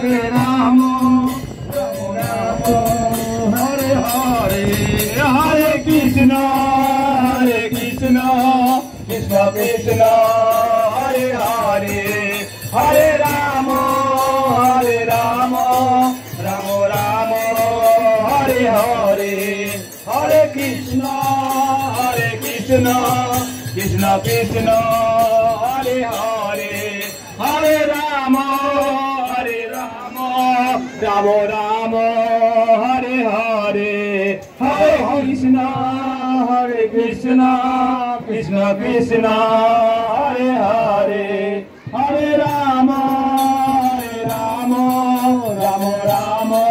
Hare Rama, Rama Rama, Hare Hare, Hare Krishna, Krishna Krishna, Hare Hare, Hare Rama, Rama Rama, Hare Hare, Hare Krishna, Krishna Krishna, Hare Hare, Hare Rama, Rama Rama, Hare Hare, Hare Krishna, Krishna Krishna, Hare Hare, Hare Rama, Rama Rama,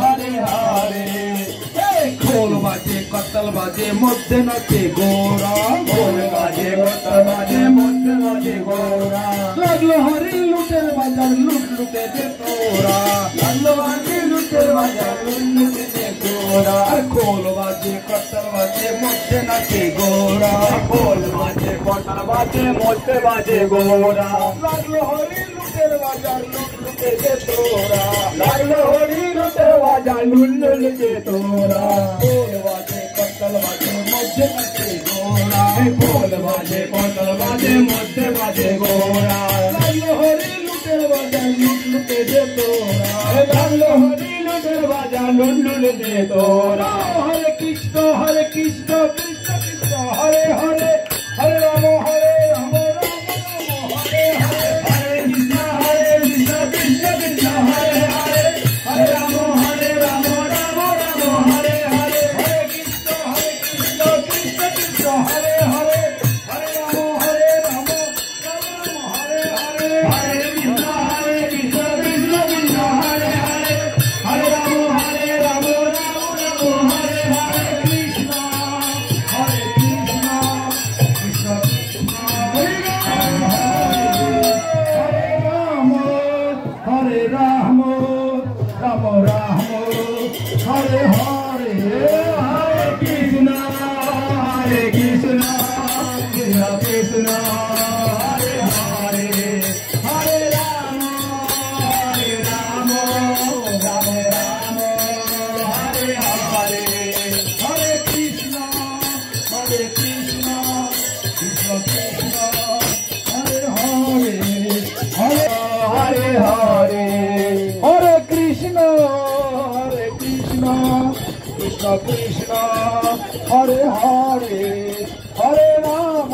Hare Hare. খোল বাজে কতল বাজে মধ্যে নাচে গোরা, খোল বাজে কতল বাজে মধ্যে নাচে গোরা, লাগলো হরি লুটের বাজার লুট লুটে দে তোরা, লাগলো হরি লুটের বাজার লুট লুটে দে তোরা। খোল বাজে কতল বাজে মধ্যে নাচে গোরা, খোল বাজে কতল বাজে মধ্যে বাজে গোরা, লাগলো হরি লুটের বাজার লুট লুটে দে তোরা, লাগলো হরি লুটের বাজার লুট লুটে দে তোরা। খোল বাজে কতল বাজে মধ্যে নাচে গোরা, খোল বাজে কতল বাজে মধ্যে বাজে গোরা, লাগলো হরি লুটের বাজার লুট লুটে দে তোরা, লাগলো হরি লুটের বাজার লুট লুটে দে তোরা। হরে কৃষ্ণ কৃষ্ণ কৃষ্ণ হরে হরে, হরে রাম রাম হরে হরে, হরে কৃষ্ণ কৃষ্ণ কৃষ্ণ হরে হরে, হরে রাম রাম হরে হরে, হরে কৃষ্ণ কৃষ্ণ কৃষ্ণ হরে হরে, হরে রাম রাম হরে হরে, হরে কৃষ্ণ কৃষ্ণ কৃষ্ণ হরে হরে, হরে রাম রাম হরে হরে, কৃষ্ণ কৃষ্ণ কৃষ্ণ কৃষ্ণ হরে রাম, হরে রাম রাম রাম হরে হরে, হরে কৃষ্ণ কৃষ্ণ কৃষ্ণ হরে হরে, হরে রাম রাম রাম হরে হরে, হরে কৃষ্ণ কৃষ্ণ কৃষ্ণ হরে হরে, হরে হরে হরে, হরে কৃষ্ণ কৃষ্ণ কৃষ্ণ হরে হরে, হরে রাম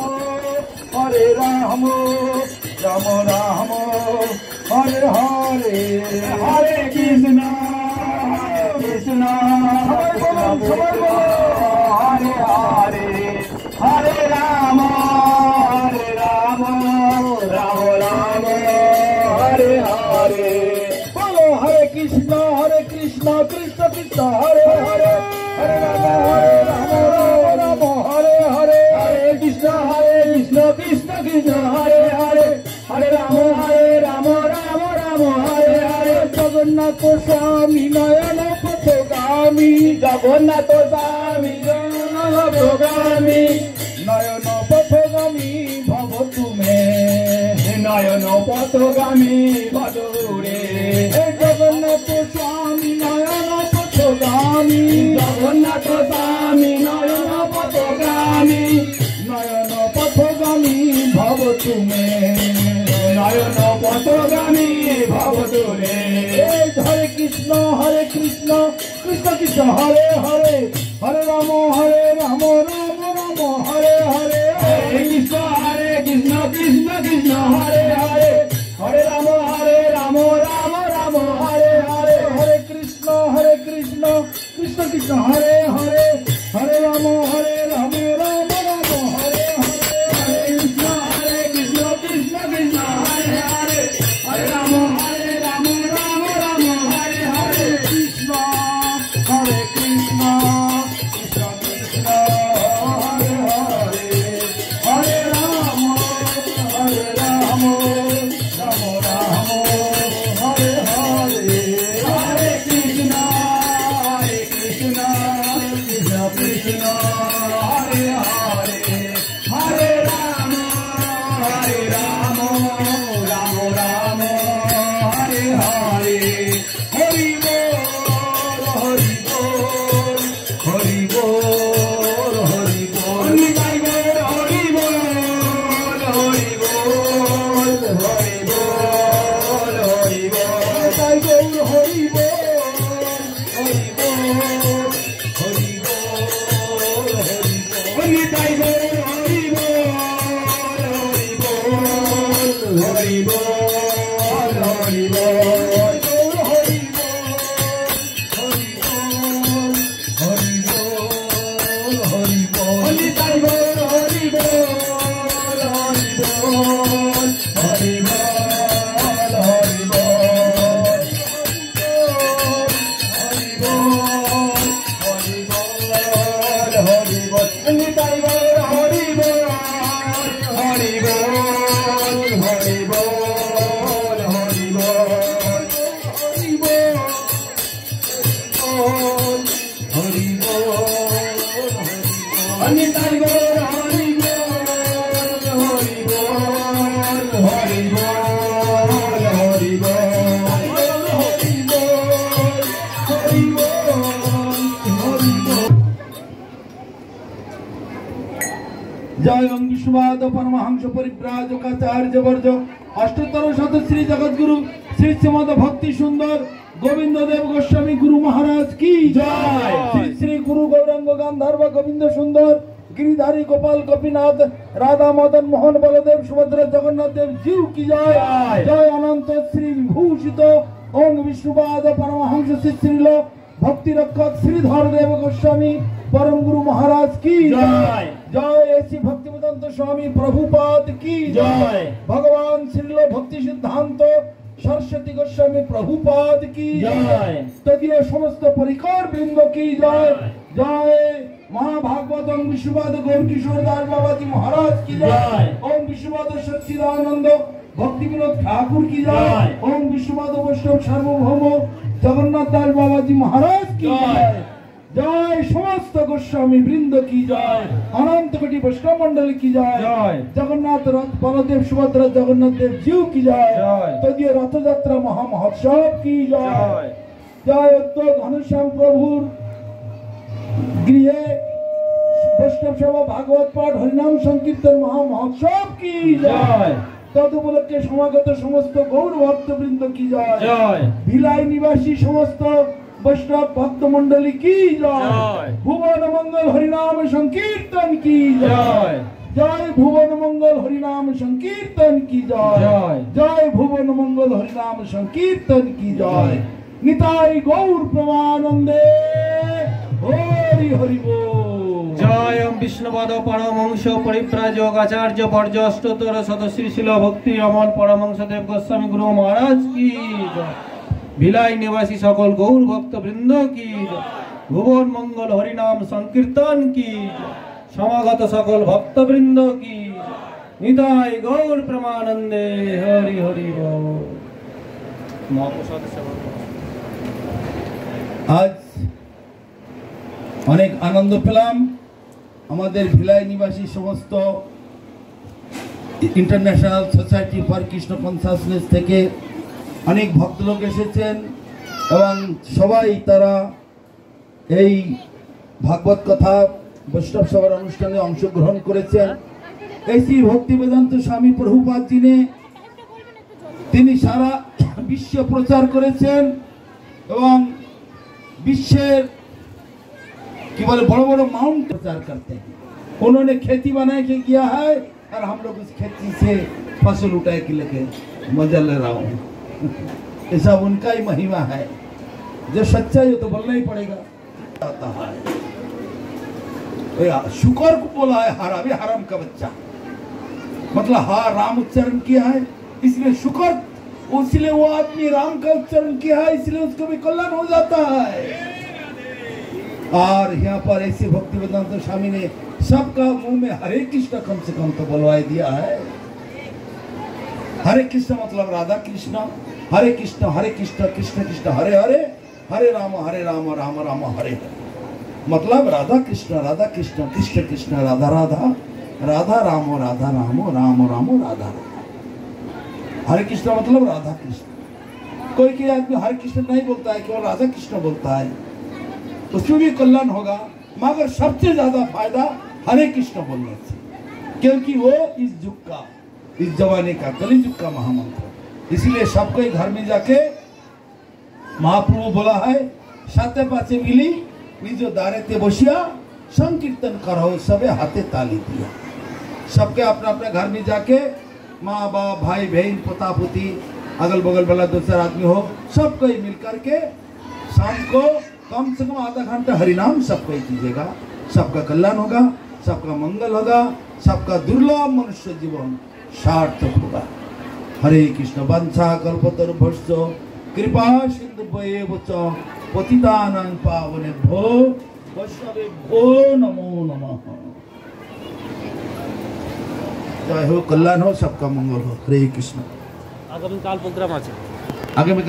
রাম রাম হরে হরে, হরে কৃষ্ণ কৃষ্ণ হরে হরে, হরে রাম রাম রাম হরে হরে। বলো হরে কৃষ্ণ কৃষ্ণ কৃষ্ণ হরে হরে, হরে রাম রাম হরে হরে, হরে কৃষ্ণ কৃষ্ণ কৃষ্ণ হরে হরে, হরে রাম রাম হরে হরে। জগন্নাথ স্বামী নয়ন পথগামী, জগন্নাথ স্বামী নয়ন পথগামী, নয়ন পথগামী ভব তুমে, নয়ন পথগামী ভদুরে। জগন্নাথ স্বামী নয়ন পথগামী, জগন্নাথ স্বামী নয়ন পথগামী, নয়ন পথগামী ভব তুমে, নয়ন পথগামী ভব তুরে। হরে কৃষ্ণ কৃষ্ণ কৃষ্ণ হরে হরে, হরে রাম রাম রাম হরে হরে, হরে কৃষ্ণ কৃষ্ণ কৃষ্ণ হরে হরে, হরে রাম রাম হরে হরে, হরে কৃষ্ণ কৃষ্ণ কৃষ্ণ হরে হরে, হরে রাম রাম হরে হরে, হরে কৃষ্ণ কৃষ্ণ কৃষ্ণ হরে হরে, হরে রাম রাম হরে হরে, কৃষ্ণ কৃষ্ণ কৃষ্ণ কৃষ্ণ হরে হরে, হরে রাম রাম রাম হরে হরে, হরে কৃষ্ণ কৃষ্ণ কৃষ্ণ हरे हरि बोल हरि बोल हरि बोल हरि बोल निताई गौर हरि बोल हरि बोल हरि बोल हरि बोल निताई गौर हरि बोल हरि बोल हरि बोल हरि बोल निताई गौर हरि बोल हरि बोल हरि बोल जय ओम विश्ववाद परमहंस परिव्राजकाचार्य वर्ज अष्टोत्तर शत श्री जगद्गुरु श्री श्रीमद भक्ति सुंदर गोविंद देव गोस्वामी गुरु महाराज की जय। श्री श्री गुरु गौरांग गांधर्व गोविंद सुंदर गिरिधारी गोपाल गोपीनाथ राधा मदन मोहन बलदेव सुभद्रा जगन्नाथ देव जीव की जय। जय अनंत श्री विभूषित ओम विश्ववाद परमहंस श्री श्रील भक्ति रक्षक श्रीधर देव गोस्वामी परम गुरु महाराज की जय। जय ऐसी भक्ति वेदांत स्वामी प्रभुपाद की जय। भगवान श्रील भक्ति सिद्धांत सरस्वती गोस्वामी प्रभुपाद की जय। तदीय समस्त परिकर वृंद की जय। जय महाभागवत ओम विश्ववाद गौर किशोर दास बाबा जी महाराज की जय। ओम विश्ववाद सच्चिदानंद भक्ति विनोद ठाकुर की जय। ओम विश्ववाद वैष्णव सार्वभौम जगन्नाथ दास बाबा जी महाराज की जय। जय समस्त गोस्वामी वृंद की जय। अनंत कोटि वैष्णव मंडल की जय। जगन्नाथ रथ बलदेव सुभद्रा जगन्नाथ देव जीव की जय। तदीय रथ यात्रा महामहोत्सव की जय। जय तो घनश्याम प्रभु गृह वैष्णव सेवा भागवत पाठ हरिनाम संकीर्तन महामहोत्सव की जय। तदुपलक्षे समागत समस्त गौर भक्त वृंद की जय। भिलाई निवासी समस्त वैष्णव भक्त मंडली की जय। भुवन मंगल हरिनाम संकीर्तन की जय। जय भुवन मंगल हरिनाम संकीर्तन की जय। जय भुवन मंगल हरिनाम संकीर्तन की जय। निताई गौर प्रमानंदे हरि हरि बोल। जय ओम विष्णुपद परमहंस परिव्राजकाचार्य वर्ज अष्टोत्तर शत श्री शिल भक्ति रमन परमहंस देव गोस्वामी गुरु महाराज की जय। भिलाई निवासी सकल गौर भक्त वृंद की जय। भुवन मंगल हरिनाम संकीर्तन की जय। समागत सकल भक्त वृंद की जय। निताई गौर प्रमानंदे हरि हरि बोल। महाप्रसाद सेवा आज अनेक आनंद पेलाम আমাদের ভিলাই নিবাসী সমস্ত international society for Krishna consciousness থেকে অনেক ভক্তলোক এসেছেন এবং সবাই তারা এই ভাগবত কথা বৈষ্ণব সভার অনুষ্ঠানে অংশগ্রহণ করেছেন। এই শ্রী ভক্তি বেদান্ত স্বামী প্রভুপাদ তিনি সারা বিশ্ব প্রচার করেছেন এবং বিশ্বের कि बोले बड़े बड़े माउंट प्रचार करते हैं। उन्होंने खेती बना के किया है और हम लोग उस खेती से फसल उठा के लेके मजा ले रहा हूँ। ये सब उनका ही महिमा है। जो सच्चा है तो बोलना ही पड़ेगा। शुक्र को बोला है हराम, ये हराम का बच्चा मतलब हा राम उच्चारण किया है इसलिए शुक्र, इसलिए वो आदमी राम का उच्चारण किया है इसलिए उसको भी कल्याण हो जाता है। और यहाँ पर ऐसे भक्ति वेदांत स्वामी ने सबका मुंह में हरे कृष्ण कम से कम तो बोलवा दिया है। हरे कृष्ण मतलब राधा कृष्ण, हरे कृष्ण कृष्ण कृष्ण हरे हरे, हरे राम राम राम हरे हरे। मतलब राधा कृष्ण कृष्ण कृष्ण राधा राधा, राधा राम राम राम राधा राधा। हरे कृष्ण मतलब राधा कृष्ण, कोई आदमी हरे कृष्ण नहीं बोलता है, केवल राधा कृष्ण बोलता है, उसमें भी कल्याण होगा, मगर सबसे ज्यादा फायदा हरे कृष्ण बोलने से, क्योंकि वो इस युग का, इस जमाने का, कली युग का महामंत्र। इसलिए सबको घर में जाके महाप्रभु बोला है, साथे पाचे मिली निजो दारेते बसिया संकीर्तन करो सबे हाथे ताली दिया। सबके अपने अपने घर में जाके माँ बाप भाई बहन पोता पोती अगल बगल वाला दो चार आदमी हो, सबको मिल करके शाम को कम से कम आधा घंटा हरिनाम सबको कीजिएगा। सबका कल्याण होगा, सबका मंगल होगा, सबका दुर्लभ मनुष्य जीवन सार्थक होगा। हरे कृष्ण। वंशा कल्पतरुभ्यश्च कृपा सिन्धुभ्येव च पतितानां पावनेभ्यो वैष्णवेभ्यो नमो नमः। जय हो, कल्याण हो, सबका मंगल हो। हरे कृष्ण। आगामीकाल प्रोग्राम আছে। आगामी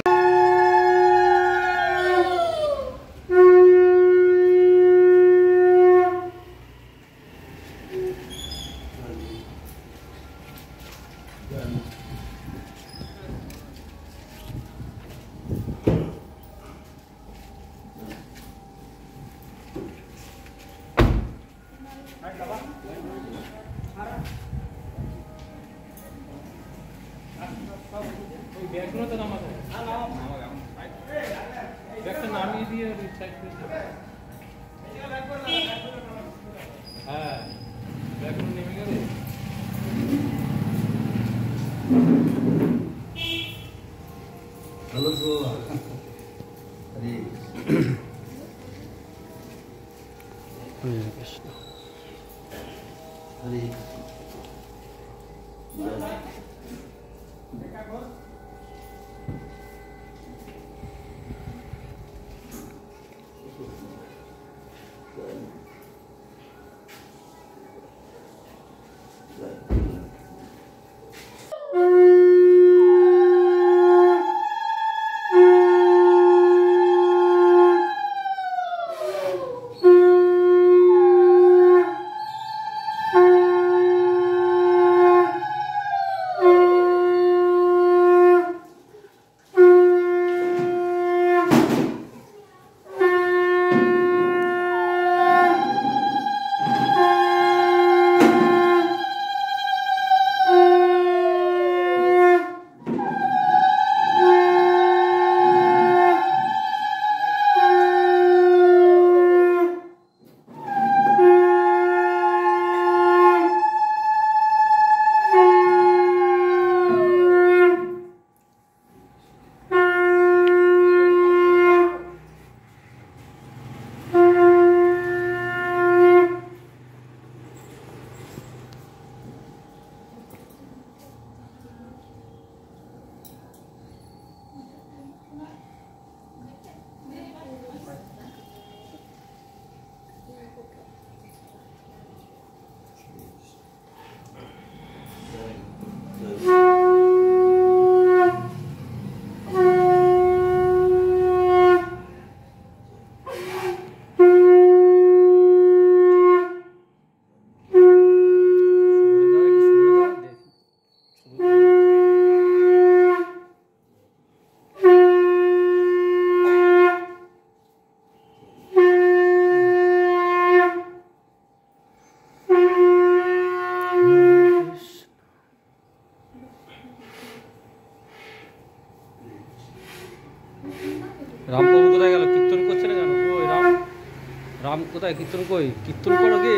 কোথায় কীর্তন কই কীর্তন করো গে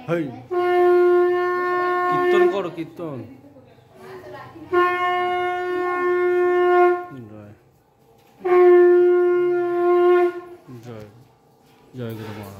হই কীর্তন করো কীর্তন জয় জয় জয় গুরু মহারাজ।